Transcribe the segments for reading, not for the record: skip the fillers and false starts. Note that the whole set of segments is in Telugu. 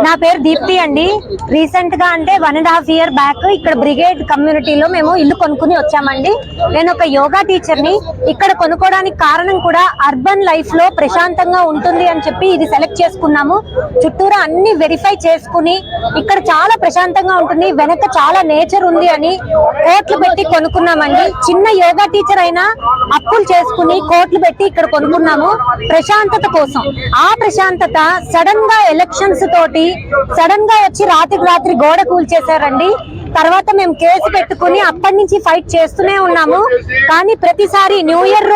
నా పేరు దీప్తి అండి. రీసెంట్ గా అంటే 1.5 year బ్యాక్ ఇక్కడ బ్రిగేడ్ కమ్యూనిటీలో మేము ఇల్లు కొనుక్కుని వచ్చామండి. నేను ఒక యోగా టీచర్ ని. ఇక్కడ కొనుక్కోవడానికి కారణం కూడా అర్బన్ లైఫ్ లో ప్రశాంతంగా ఉంటుంది అని చెప్పి ఇది సెలెక్ట్ చేసుకున్నాము. చుట్టూరా అన్ని వెరిఫై చేసుకుని ఇక్కడ చాలా ప్రశాంతంగా ఉంటుంది, వెనక చాలా నేచర్ ఉంది అని కోట్లు పెట్టి కొనుక్కున్నామండి. చిన్న యోగా టీచర్ అయినా అప్పులు చేసుకుని కోట్లు పెట్టి ఇక్కడ కొనుక్కున్నాము ప్రశాంతత కోసం. ఆ ప్రశాంతత సడన్ గా ఎలక్షన్స్ తోటి సడన్ గా వచ్చి రాత్రి గోడ కూల్చేశారండి. తర్వాత మేము కేసు పెట్టుకుని అప్పటి నుంచి ఫైట్ చేస్తూనే ఉన్నాము. కానీ ప్రతిసారి న్యూ ఇయర్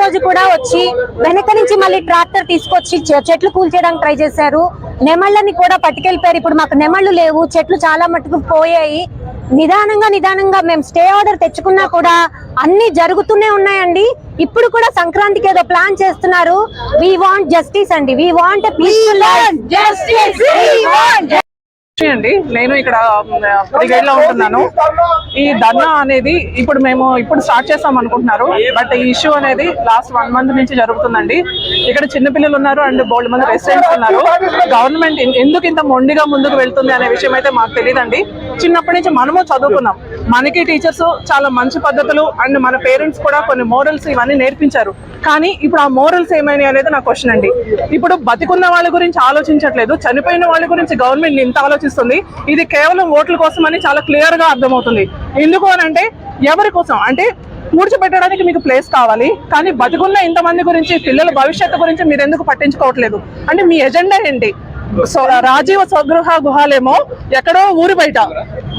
రోజు కూడా వచ్చి వెనక నుంచి మళ్ళీ ట్రాక్టర్ తీసుకొచ్చి చెట్లు కూల్చేయడానికి ట్రై చేశారు. నెమళ్ళని కూడా పట్టుకెళ్ళిపోయారు. ఇప్పుడు మాకు నెమళ్ళు లేవు, చెట్లు చాలా మట్టుకు పోయాయి. నిదానంగా మేము స్టే ఆర్డర్ తెచ్చుకున్నా కూడా అన్ని జరుగుతూనే ఉన్నాయండి. ఇప్పుడు కూడా సంక్రాంతికి ఏదో ప్లాన్ చేస్తున్నారు. వి వాంట్ జస్టిస్ అండి. We want peaceful justice. అండి నేను ఇక్కడ బ్రిగేడ్ లో ఉంటున్నాను. ఈ ధర్నా అనేది ఇప్పుడు స్టార్ట్ చేస్తాం అనుకుంటున్నారు. బట్ ఈ ఇష్యూ అనేది లాస్ట్ 1 month నుంచి జరుగుతుందండి. ఇక్కడ చిన్నపిల్లలు ఉన్నారు అండ్ బోల్డ్ మంది రెసిడెంట్స్ ఉన్నారు. గవర్నమెంట్ ఎందుకు ఇంత మొండిగా ముందుకు వెళ్తుంది అనే విషయం అయితే మాకు తెలియదండి. చిన్నప్పటి నుంచి మనము చదువుకున్నాం, మనకి టీచర్స్ చాలా మంచి పద్ధతులు అండ్ మన పేరెంట్స్ కూడా కొన్ని మోరల్స్ ఇవన్నీ నేర్పించారు. కానీ ఇప్పుడు ఆ మోరల్స్ ఏమైనా అనేది నా క్వశ్చన్ అండి. ఇప్పుడు బతికున్న వాళ్ళ గురించి ఆలోచించట్లేదు, చనిపోయిన వాళ్ళ గురించి గవర్నమెంట్ ఇంత ఆలోచిస్తుంది. ఇది కేవలం ఓట్ల కోసం అని చాలా క్లియర్ గా అర్థమవుతుంది. ఎందుకు అని అంటే ఎవరి కోసం అంటే పూడ్చిపెట్టడానికి మీకు ప్లేస్ కావాలి, కానీ బతికున్న ఇంతమంది గురించి పిల్లల భవిష్యత్తు గురించి మీరు ఎందుకు పట్టించుకోవట్లేదు? అంటే మీ ఎజెండా ఏంటి? రాజీవ స్వగృహ గుహాలేమో ఎక్కడో ఊరి బయట,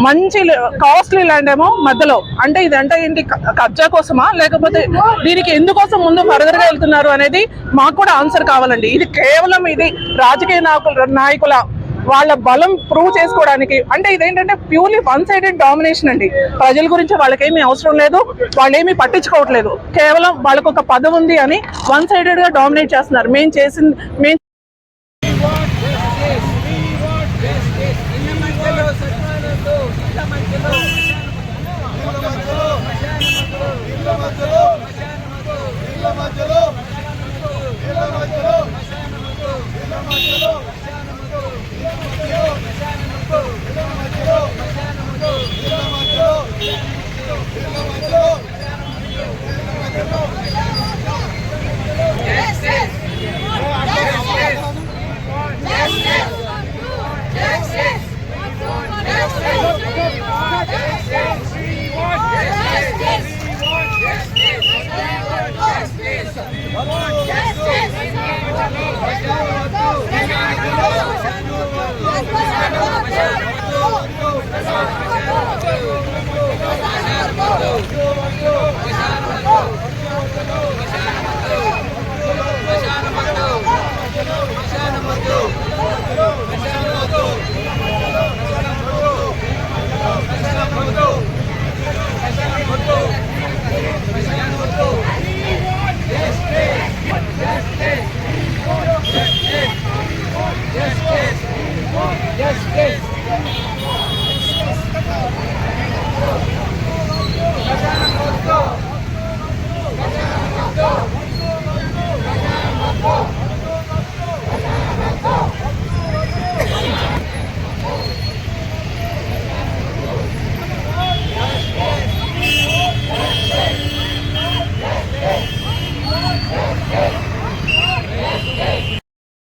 మంచి కాస్ట్లీ ల్యాండ్ ఏమో మధ్యలో. అంటే ఇదంటే ఏంటి, కబ్జా కోసమా లేకపోతే దీనికి ఎందుకోసం ముందు ఫర్దర్ గా వెళ్తున్నారు అనేది మాకు కూడా ఆన్సర్ కావాలండి. ఇది కేవలం రాజకీయ నాయకుల వాళ్ళ బలం ప్రూవ్ చేసుకోవడానికి. అంటే ఇదేంటంటే ప్యూర్లీ 1-sided డామినేషన్ అండి. ప్రజల గురించి వాళ్ళకేమీ అవసరం లేదు, వాళ్ళు ఏమీ పట్టించుకోవట్లేదు. కేవలం వాళ్ళకు ఒక పదవి ఉంది అని 1-sided గా డామినేట్ చేస్తున్నారు. మేము